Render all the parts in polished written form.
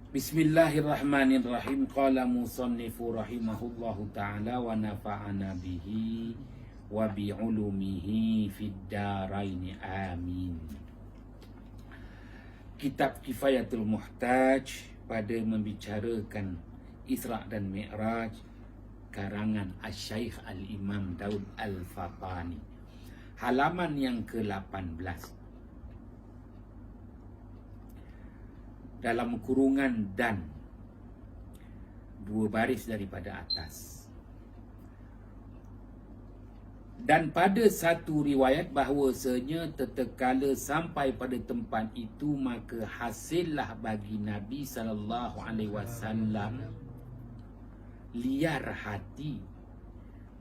Bismillahirrahmanirrahim. Qala musannifu rahimahullahu ta'ala wa nafa'ana bihi wa bi'ulumihi fid daraini amin. Kitab Kifayatul Muhtaj pada membicarakan Isra' dan Mi'raj karangan Asy-Syaikh Al-Imam Daud Al-Fatani, halaman yang ke-18. Dalam kurungan dan dua baris daripada atas. Dan pada satu riwayat bahawasanya tatkala sampai pada tempat itu, maka hasillah bagi Nabi SAW liar hati,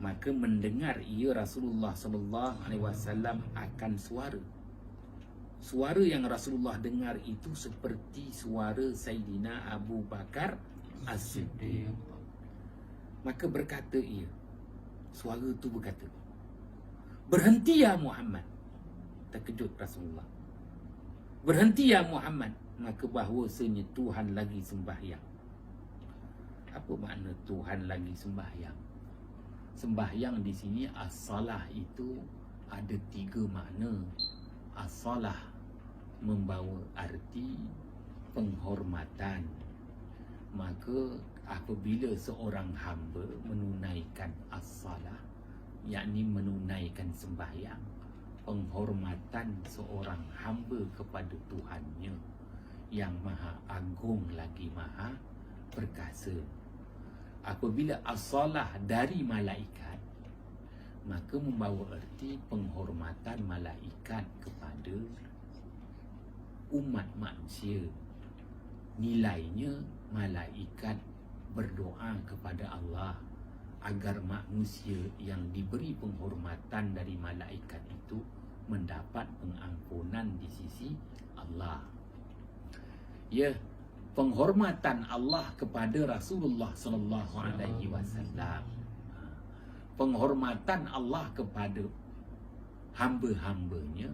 maka mendengar ia Rasulullah SAW akan suara yang Rasulullah dengar itu seperti suara Sayyidina Abu Bakar As-Siddiq. Maka berkata ia, suara itu berkata, "Berhenti ya Muhammad." Terkejut Rasulullah. "Berhenti ya Muhammad." Maka bahawasanya Tuhan lagi sembahyang. Apa makna Tuhan lagi sembahyang? Sembahyang di sini as-salah itu ada tiga makna. As-salah membawa arti penghormatan. Maka apabila seorang hamba menunaikan as-salah, yakni menunaikan sembahyang, penghormatan seorang hamba kepada Tuhannya yang maha agung lagi maha perkasa. Apabila as-salah dari malaikat, maka membawa erti penghormatan malaikat kepada umat manusia. Nilainya malaikat berdoa kepada Allah agar manusia yang diberi penghormatan dari malaikat itu mendapat pengampunan di sisi Allah. Ya, penghormatan Allah kepada Rasulullah SAW, penghormatan Allah kepada hamba-hambanya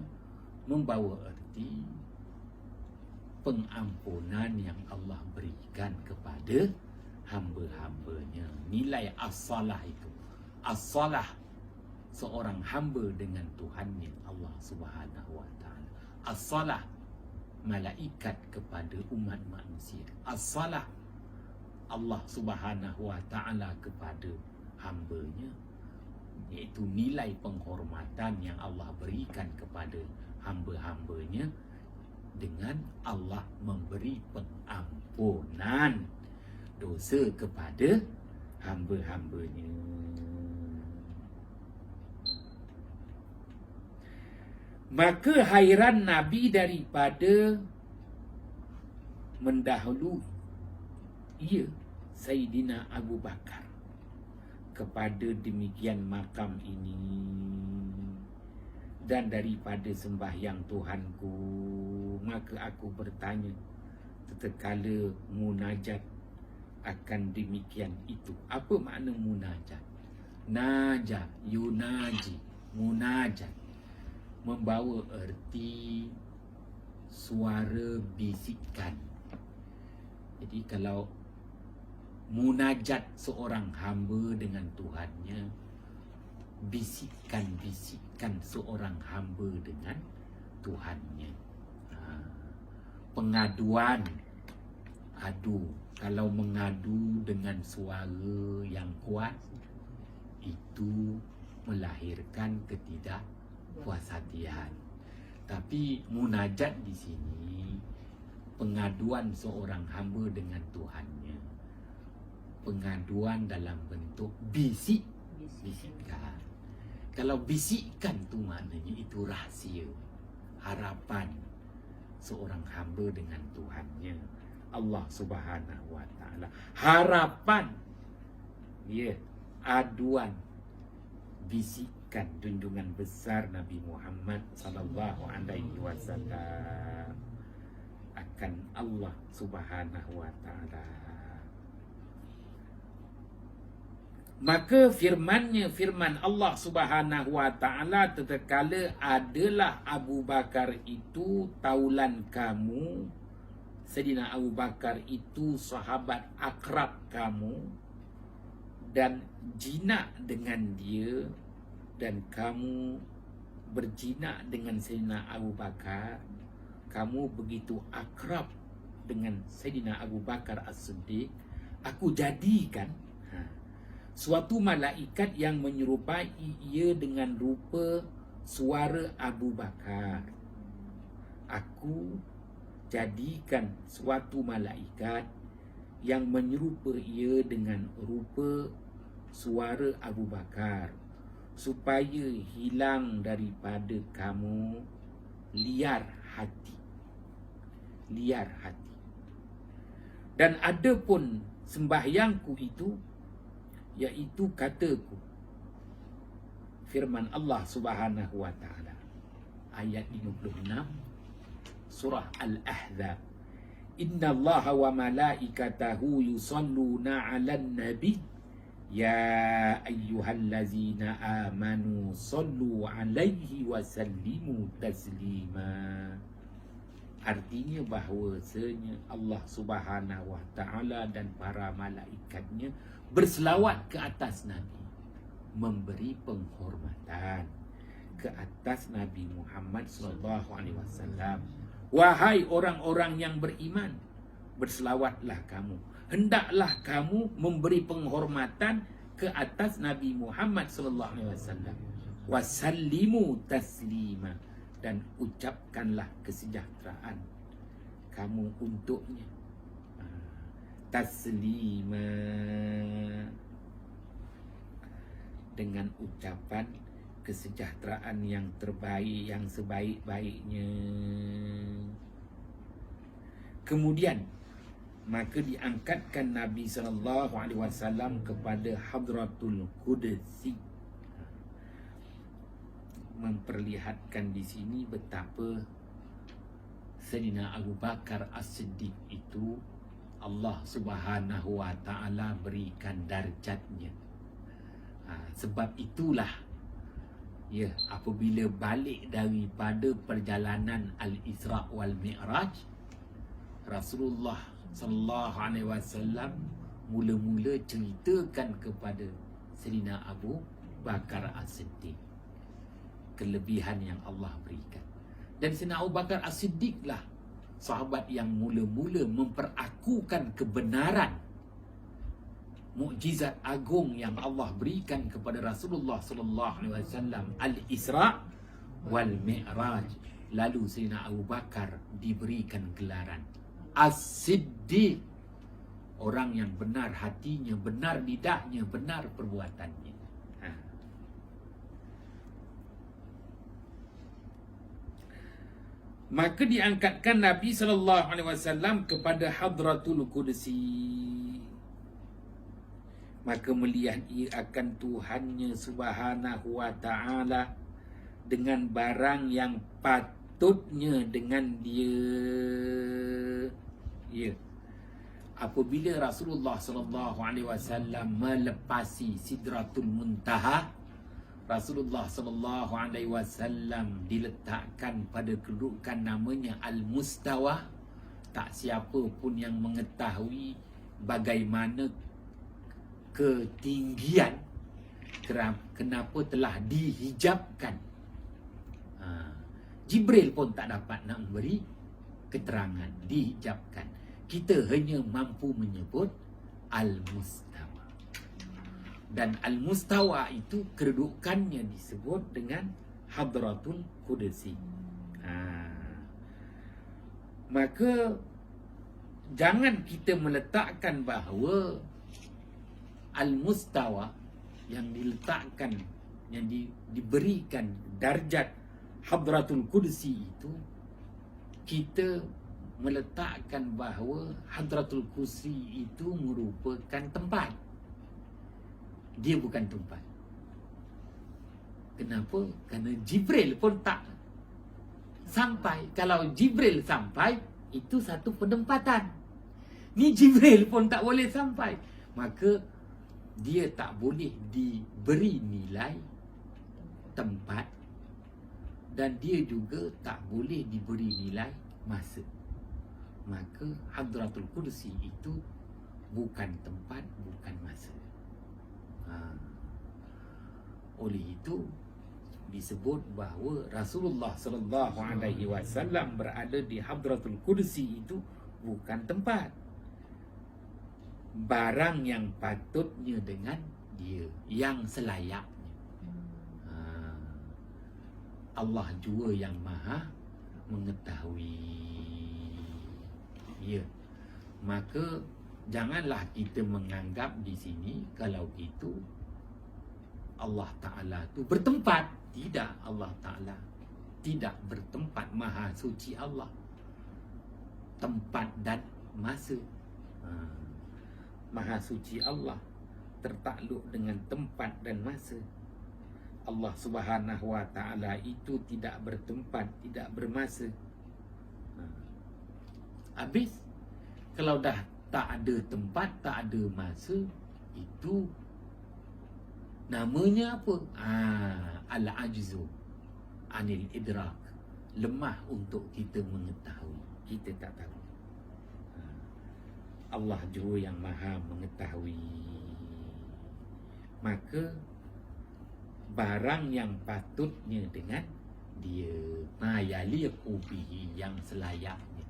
membawa erti pengampunan yang Allah berikan kepada hamba-hambanya. Nilai as-salah itu. As-salah seorang hamba dengan Tuhannya Allah Subhanahu wa ta'ala. As-salah malaikat kepada umat manusia. As-salah Allah Subhanahu wa ta'ala kepada hambanya, iaitu nilai penghormatan yang Allah berikan kepada hamba-hambanya dengan Allah memberi pengampunan dosa kepada hamba-hambanya. Maka hairan Nabi daripada mendahului ia Sayyidina Abu Bakar kepada demikian makam ini, dan daripada sembahyang Tuhanku, maka aku bertanya tatkala munajat akan demikian itu. Apa makna munajat? Naja, yunaji, munajat membawa erti suara bisikan. Jadi kalau munajat seorang hamba dengan Tuhannya, bisikan-bisikan seorang hamba dengan Tuhannya. Pengaduan, adu. Kalau mengadu dengan suara yang kuat, itu melahirkan ketidakpuashatian. Tapi munajat di sini pengaduan seorang hamba dengan Tuhannya, pengaduan dalam bentuk bisikan. Kalau bisikan tu maknanya itu rahsia, harapan seorang hamba dengan Tuhannya Allah Subhanahu wa ta'ala. Harapan, ya, aduan, bisikan junjungan besar Nabi Muhammad sallallahu alaihi wasallam akan Allah Subhanahu wa ta'ala. Maka firman Allah Subhanahu wa ta'ala tatkala adalah Abu Bakar itu taulan kamu Sayyidina Abu Bakar itu sahabat akrab kamu dan jinak dengan dia, dan kamu berjinak dengan Sayyidina Abu Bakar, kamu begitu akrab dengan Sayyidina Abu Bakar As-Siddiq, aku jadikan suatu malaikat yang menyerupai ia dengan rupa suara Abu Bakar. Aku jadikan suatu malaikat yang menyerupai ia dengan rupa suara Abu Bakar, supaya hilang daripada kamu liar hati. Liar hati. Dan ada pun sembahyangku itu, iaitu kataku, firman Allah Subhanahu wa taala, ayat 56 surah Al-Ahzab, innallaha wa malaikatahu yusalluna 'alan nabi ya ayyuhallazina amanu sallu 'alaihi wa sallimu taslima. Artinya bahawasanya Allah Subhanahu wa taala dan para malaikatnya berselawat ke atas Nabi, memberi penghormatan ke atas Nabi Muhammad sallallahu alaihi wasallam. Wahai orang-orang yang beriman, berselawatlah kamu, hendaklah kamu memberi penghormatan ke atas Nabi Muhammad sallallahu alaihi wasallam. Wasallimu taslima, dan ucapkanlah kesejahteraan kamu untuknya. Taslima, dengan ucapan kesejahteraan yang terbaik, yang sebaik-baiknya. Kemudian maka diangkatkan Nabi SAW kepada Hadratul Qudsi, memperlihatkan di sini betapa Sayyidina Abu Bakar As-Siddiq itu Allah Subhanahu wa taala berikan darjatnya. Sebab itulah apabila balik daripada perjalanan Al-Isra' wal Mi'raj, Rasulullah sallallahu alaihi wasallam mula-mula ceritakan kepada Sayyidina Abu Bakar As-Siddiq kelebihan yang Allah berikan. Dan Sayyidina Abu Bakar As-Siddiq lah sahabat yang mula-mula memperakukan kebenaran mukjizat agung yang Allah berikan kepada Rasulullah sallallahu alaihi wasallam, Al-Isra' wal Mi'raj. Lalu Sayyidina Abu Bakar diberikan gelaran As-Siddiq, orang yang benar hatinya, benar lidahnya, benar perbuatannya. Maka diangkatkan Nabi SAW kepada Hadratul Qudsi. Maka melihat ia akan Tuhannya Subhanahu wa ta'ala dengan barang yang patutnya dengan dia. Apabila Rasulullah SAW melepasi Sidratul Muntaha, Rasulullah SAW diletakkan pada kedudukan namanya Al-Mustawa. Tak siapa pun yang mengetahui bagaimana ketinggian, kenapa telah dihijabkan. Jibril pun tak dapat nak memberi keterangan, dihijabkan. Kita hanya mampu menyebut Al-Mustawa. Dan Al-Mustawa itu kedudukannya disebut dengan Hadratul Qudsi. Maka jangan kita meletakkan bahawa Al-Mustawa yang diletakkan, yang diberikan darjat Hadratul Qudsi itu, kita meletakkan bahawa Hadratul Qudsi itu merupakan tempat. Dia bukan tempat. Kenapa? Kerana Jibril pun tak sampai. Kalau Jibril sampai, itu satu penempatan. Ni Jibril pun tak boleh sampai, maka dia tak boleh diberi nilai tempat, dan dia juga tak boleh diberi nilai masa. maka Hadratul Kursi itu bukan tempat, bukan masa. Oleh itu disebut bahawa Rasulullah sallallahu alaihi wasallam berada di Hadratul Kursi itu bukan tempat. Barang yang patutnya dengan dia, yang selayaknya. Allah jua yang maha mengetahui. Ya. Maka janganlah kita menganggap di sini kalau itu Allah Ta'ala tu bertempat. Tidak, Allah Ta'ala tidak bertempat. Maha suci Allah. Tempat dan masa. Maha suci Allah tertakluk dengan tempat dan masa. Allah Subhanahu wa Ta'ala itu tidak bertempat, tidak bermasa. Habis, kalau dah tak ada tempat, tak ada masa, itu namanya apa? Al-ajzu anil idrak. Lemah untuk kita mengetahui. Kita tak tahu. Allah jua yang maha mengetahui. Maka barang yang patutnya dengan dia, ma yaliqu bihi, yang selayaknya.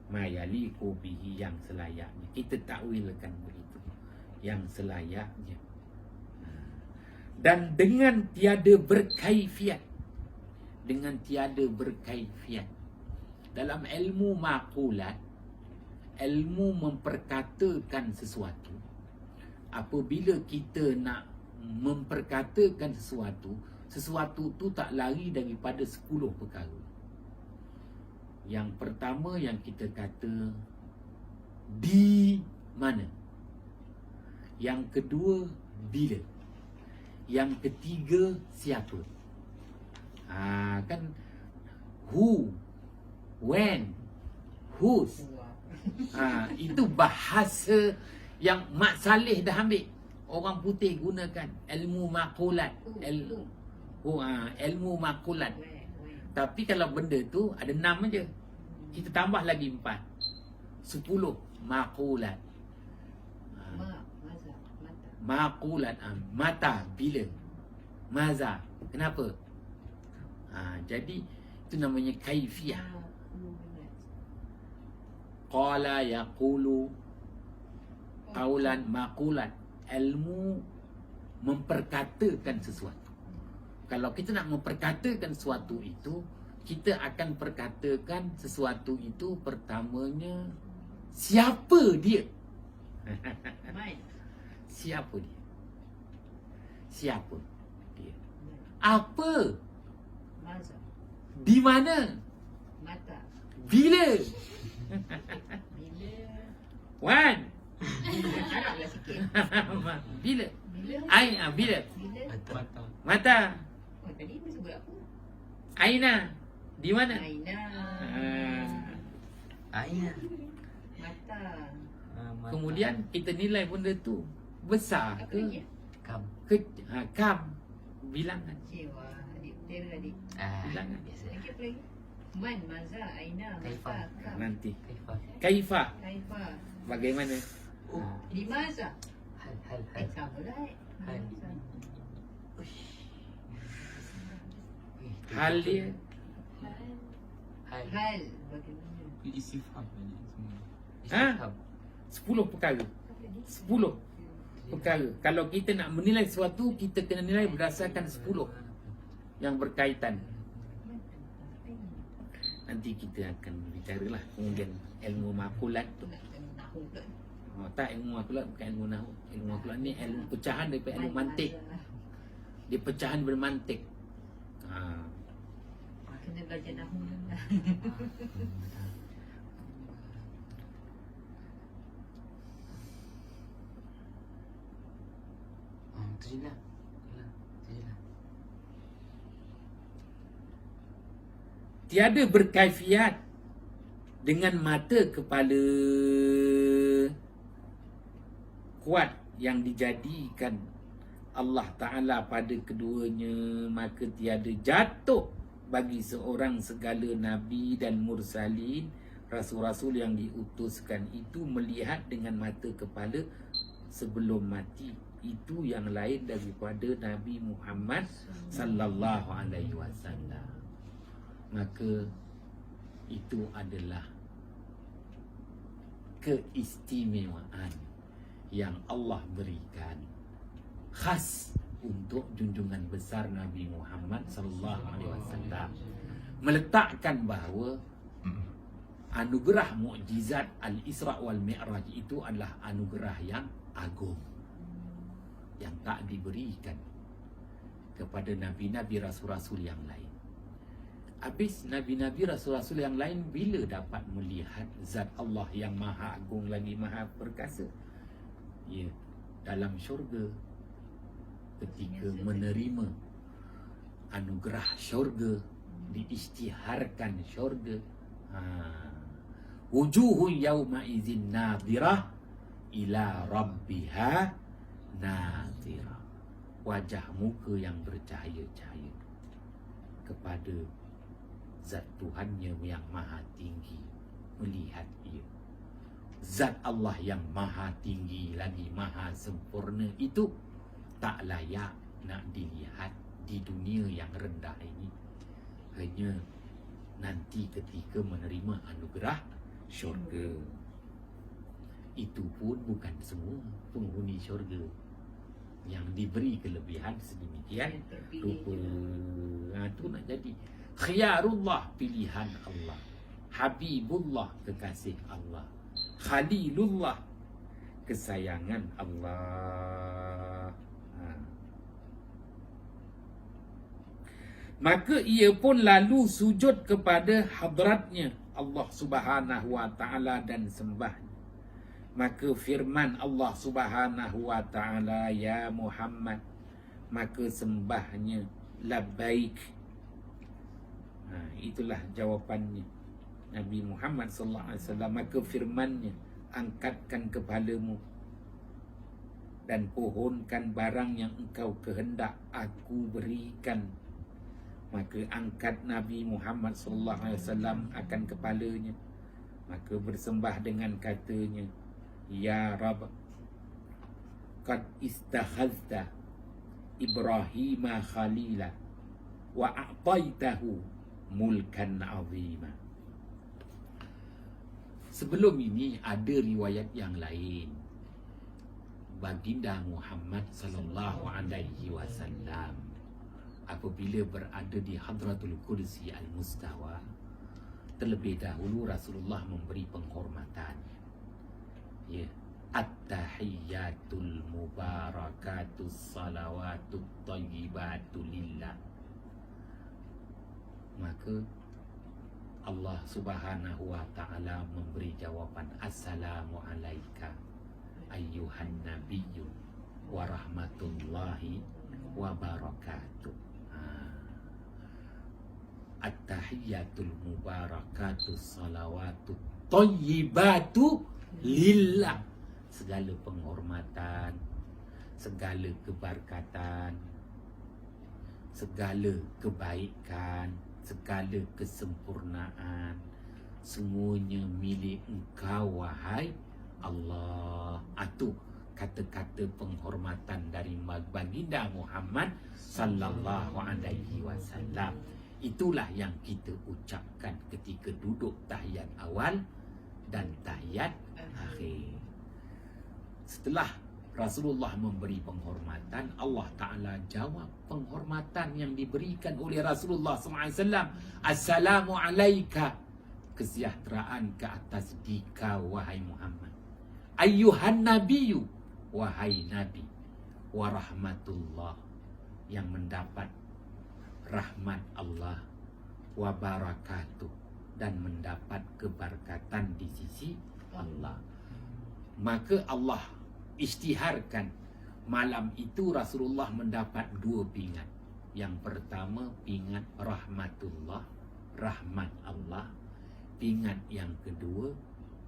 Ma yaliqu bihi, yang selayaknya. Kita takwilkan begitu, yang selayaknya. Dan dengan tiada berkaifiat. Dengan tiada berkaifiat. Dalam ilmu maqulat, ilmu memperkatakan sesuatu, apabila kita nak memperkatakan sesuatu, sesuatu tu tak lari daripada 10 perkara. Yang pertama yang kita kata, di mana. Yang kedua, bila. Yang ketiga, siapa. Kan who, when, whose. Itu bahasa yang Mak Saleh dah ambil. Orang putih gunakan ilmu maqulat. Ilmu maqulat. Tapi kalau benda tu ada 6 aja, kita tambah lagi 4, 10 maqulat. Maqulat, mata, bila, maza, kenapa. Jadi itu namanya kaifiyah. Qala yaqulu qaulan maqulat. Ilmu memperkatakan sesuatu. Kalau kita nak memperkatakan sesuatu itu, kita akan perkatakan sesuatu itu pertamanya, siapa dia? Siapa dia? Siapa dia? Apa? Di mana? Bila? When? Bila? Bila? Mata. Tadi dia sebut apa? Aina. Di mana? Aina. Aina. Mata. Kemudian kita nilai benda tu besar Apa ke? lagi? Kam. Kam. Bilangan. Cewa. Adik tera adik. Bilangan. Biasa. Lagi apa lagi? Man, maza, aina, Kaifa. mata, kam. Nanti. Kaifa. Kaifa. Kaifa. Bagaimana? Limaza. Hal. Sama dah. Hal. Hal dia. Hal. Bagaimana? Istifham. 10 perkara. 10 perkara. Kalau kita nak menilai sesuatu, kita kena nilai berdasarkan 10 yang berkaitan. Nanti kita akan bicaralah kemudian ilmu maqulat tu. Tak, ilmu maqulat bukan ilmu nahwu. Ilmu maqulat ni ilmu pecahan daripada ilmu mantik. Dia pecahan bermantik. Kena belajar nahwu lah. Tu je lah. Tiada berkaifiat dengan mata kepala kuat yang dijadikan Allah Ta'ala pada keduanya, maka tiada jatuh bagi seorang segala nabi dan mursalin, rasul-rasul yang diutuskan itu melihat dengan mata kepala sebelum mati. Itu yang lain daripada Nabi Muhammad sallallahu alaihi wasallam. Maka itu adalah keistimewaan yang Allah berikan khas untuk junjungan besar Nabi Muhammad sallallahu alaihi wasallam, meletakkan bahawa anugerah mukjizat Al-Isra wal Mi'raj itu adalah anugerah yang agung, yang tak diberikan kepada nabi-nabi rasul-rasul yang lain. Habis nabi-nabi rasul-rasul yang lain bila dapat melihat zat Allah yang maha agung lagi maha perkasa? Ya, dalam syurga, ketika menerima anugerah syurga, diisytiharkan syurga. Wujuhun yawma izin nadirah ila rabbiha nadirah. Wajah muka yang bercahaya-cahaya kepada zat Tuhannya yang maha tinggi, melihat ia. Zat Allah yang maha tinggi lagi maha sempurna itu tak layak nak dilihat di dunia yang rendah ini. Hanya nanti ketika menerima anugerah syurga. Itu pun bukan semua penghuni syurga yang diberi kelebihan sedemikian rupa. Itu nak jadi khiyarullah, pilihan Allah, Habibullah, kekasih Allah, Khalilullah, kesayangan Allah. Maka ia pun lalu sujud kepada hadratnya Allah Subhanahu wa ta'ala dan sembahnya. Maka firman Allah Subhanahu wa ta'ala, ya Muhammad, maka sembahnya labbaik. Itulah jawapannya Nabi Muhammad sallallahu alaihi wasallam. Maka firmannya, angkatkan kepalamu dan pohonkan barang yang engkau kehendak aku berikan. Maka angkat Nabi Muhammad sallallahu alaihi wasallam akan kepalanya, maka bersembah dengan katanya, ya Rabb, qad istakhazta Ibrahim khalila wa a'taitahu mulkan azima. Sebelum ini ada riwayat yang lain. Baginda Muhammad sallallahu alaihi wasallam apabila berada di Hadratul Kursi Al-Mustawa, terlebih dahulu Rasulullah memberi penghormatan. Ya, at-tahiyyatul mubarakatus salawatut thayyibatu lillah. Maka Allah Subhanahu wa ta'ala memberi jawapan, assalamu alayka ayyuhan nabiyyu wa rahmatullahi wa barakatuh. At-tahiyyatul mubarakatus salawatut thayyibatu lillah. Segala penghormatan, segala keberkatan, segala kebaikan, segala kesempurnaan, semuanya milik engkau wahai Allah. Itu kata-kata penghormatan dari baginda Muhammad sallallahu alaihi wasallam. Itulah yang kita ucapkan ketika duduk tahiyat awal dan tahiyat akhir. Setelah Rasulullah memberi penghormatan, Allah Ta'ala jawab penghormatan yang diberikan oleh Rasulullah SAW. Assalamu alaika, kesejahteraan ke atas dika wahai Muhammad. Ayyuhan nabiyyu, wahai Nabi. Wa rahmatullah, yang mendapat rahmat Allah. Wa barakatuh, dan mendapat keberkatan di sisi Allah. Maka Allah isytiharkan malam itu Rasulullah mendapat dua pingat. Yang pertama pingat rahmatullah, rahmat Allah. Pingat yang kedua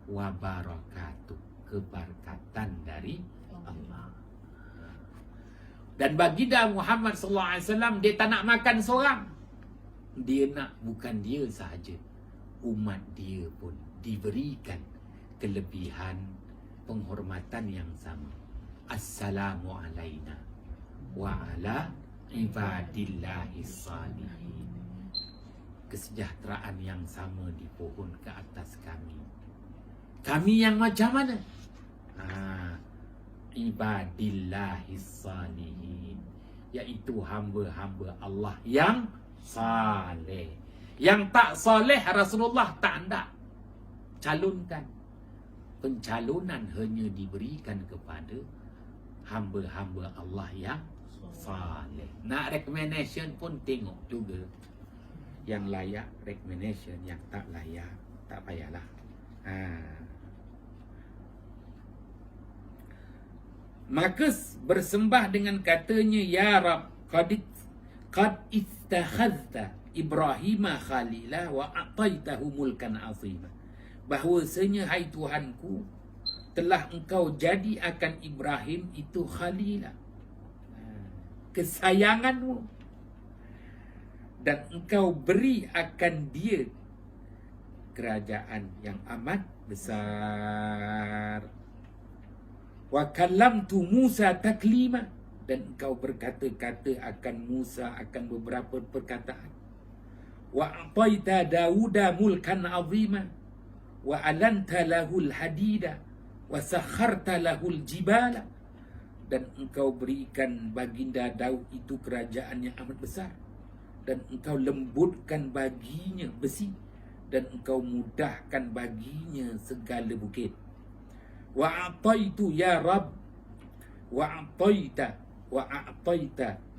wa barakatuh, keberkatan dari Allah. Dan baginda Muhammad sallallahu alaihi wasallam dia tak nak makan seorang. dia nak bukan dia sahaja, umat dia pun diberikan kelebihan penghormatan yang sama. Assalamu alaina wa ala ibadillahis salihin. Kesejahteraan yang sama dipohon ke atas kami. Kami yang macam mana? Ibadillahis salihin, iaitu hamba-hamba Allah yang saleh. Yang tak saleh Rasulullah tak hendak calonkan. Pencalonan hanya diberikan kepada hamba-hamba Allah yang saleh. Nak recommendation pun tengok juga yang layak recommendation, yang tak layak tak payahlah. Maka bersembah dengan katanya, ya Rab, qad ittakhadhta Ibrahima khalila wa a'taitahu mulkan azima. Bahwasanya hai Tuhanku, telah engkau jadi akan Ibrahim itu khalila, kesayanganmu, dan engkau beri akan dia kerajaan yang amat besar. Wa kallamtu Musa taklima, dan engkau berkata-kata akan Musa akan beberapa perkataan. Wa a'taita Dauda mulkan azima wa alanta lahul hadida wa sakharta lahul jibala, dan engkau berikan baginda Daud itu kerajaan yang amat besar, dan engkau lembutkan baginya besi, dan engkau mudahkan baginya segala bukit. Wa a'taitu ya Rabb wa a'taita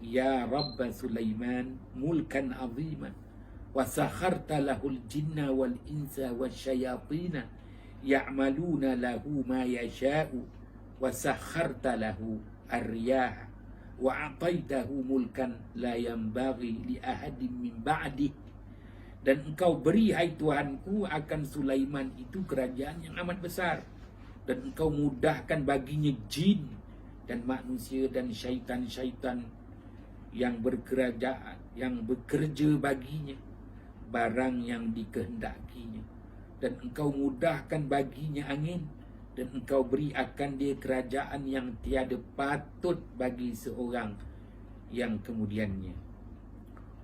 ya Rabb Sulaiman mulkan azima wa sakharta lahul jinna wal insa wasyayatina ya'maluna lahu ma yasha'u wa sakharta lahu ar-riyaha wa a'taitahu mulkan la yanbaghi li ahadin min ba'di. Dan engkau beri hai Tuhanku akan Sulaiman itu kerajaan yang amat besar, dan engkau mudahkan baginya jin dan manusia dan syaitan-syaitan yang berkerajaan, yang bekerja baginya barang yang dikehendakinya, dan engkau mudahkan baginya angin, dan engkau beri akan dia kerajaan yang tiada patut bagi seorang yang kemudiannya.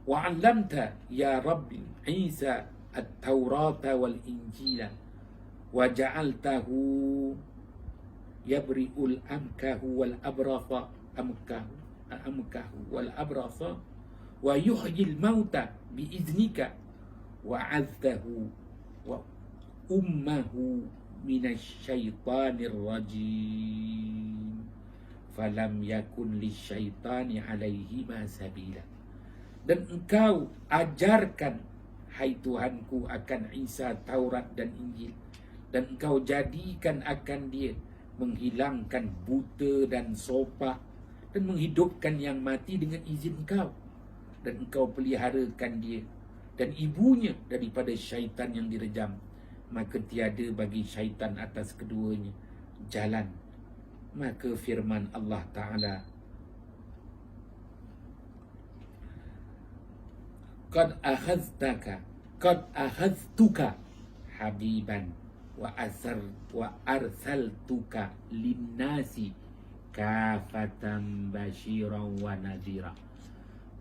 Wa 'allamta ya Rabbi Isa at-Taurata wal Injila wa ja'altahu yabri'ul amkahu wal abrasa amkahu wal abrasa wa yuhyil mauta bi iznika wa 'azzahu wa ummahu minasyaitanir rajim falam yakun lisyaitani alaihi ma sabila. Dan engkau ajarkan hai Tuhanku akan Isa Taurat dan Injil, dan engkau jadikan akan dia menghilangkan buta dan sopak, dan menghidupkan yang mati dengan izin engkau, dan engkau peliharakan dia dan ibunya daripada syaitan yang direjam, maka tiada bagi syaitan atas keduanya jalan. Maka firman Allah Ta'ala, qad akhadtuka habiban wa arsaltuka linnasi kafatan basyiran wa nadhira.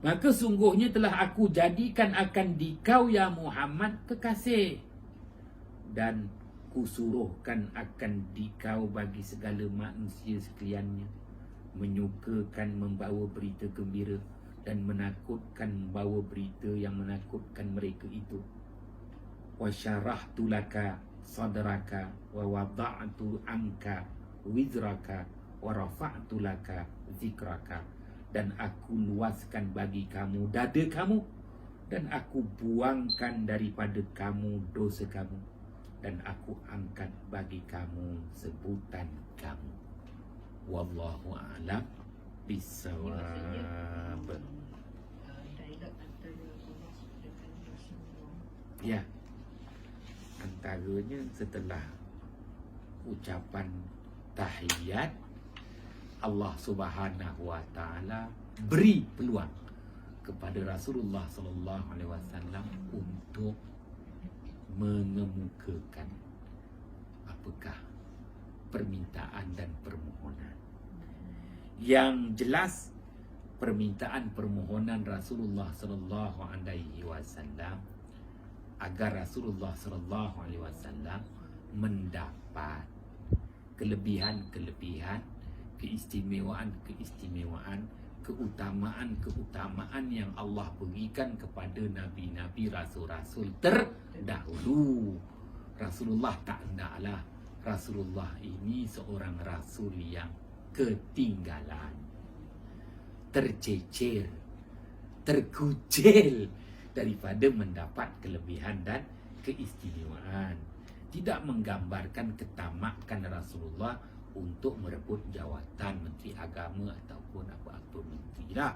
Maka sungguhnya telah aku jadikan akan dikau ya Muhammad kekasih, dan kusuruhkan akan dikau bagi segala manusia sekaliannya, menyukakan membawa berita gembira dan menakutkan bawa berita yang menakutkan mereka itu. Wa syarahtu laka sadraka wa wada'tu anka wizraka wa rafa'tu laka zikraka. Dan aku luaskan bagi kamu dada kamu, dan aku buangkan daripada kamu dosa kamu, dan aku angkat bagi kamu sebutan kamu. Wallahu a'lam bisawab. Dialog antara Allah dengan Rasulullah. Ya, antaranya setelah ucapan tahiyat, Allah Subhanahu wa Ta'ala beri peluang kepada Rasulullah sallallahu alaihi wasallam untuk mengemukakan apakah permintaan dan permohonan. Yang jelas permintaan permohonan Rasulullah sallallahu alaihi wasallam agar Rasulullah sallallahu alaihi wasallam mendapat kelebihan-kelebihan, keistimewaan-keistimewaan, keutamaan-keutamaan yang Allah berikan kepada nabi-nabi, rasul-rasul terdahulu. Rasulullah tak hendaklah Rasulullah ini seorang rasul yang ketinggalan, tercecer, terkucil daripada mendapat kelebihan dan keistimewaan. Tidak menggambarkan ketamakan Rasulullah untuk merebut jawatan Menteri Agama ataupun apa-apa menteri lah.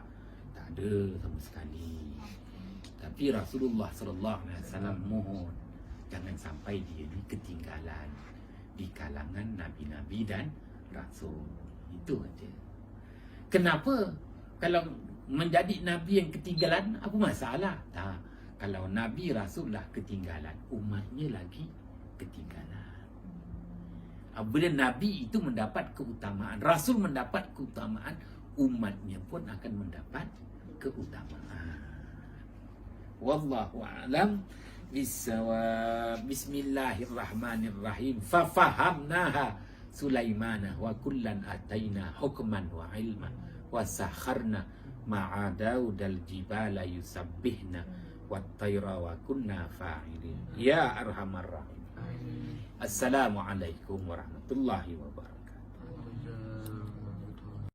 Tak ada sama sekali. Tapi Rasulullah sallallahu alaihi wasallam mohon jangan sampai dia ni ketinggalan di kalangan nabi-nabi dan rasul. Itu aja. Kenapa? Kalau menjadi nabi yang ketinggalan, apa masalah? Tak. Kalau nabi rasul lah ketinggalan, umatnya lagi ketinggalan. Apabila nabi itu mendapat keutamaan, rasul mendapat keutamaan, umatnya pun akan mendapat keutamaan. Wallahu a'lam bissawab. Bismillahirrahmanirrahim. Fafahamnaha Sulaimana wa kullan ataina hukman wa ilma wa sakharna ma'a Daudal jibala yusabbihna wat tayra wa kunna fa'ilin. Ya arhamar rahim. Assalamualaikum warahmatullahi wabarakatuh.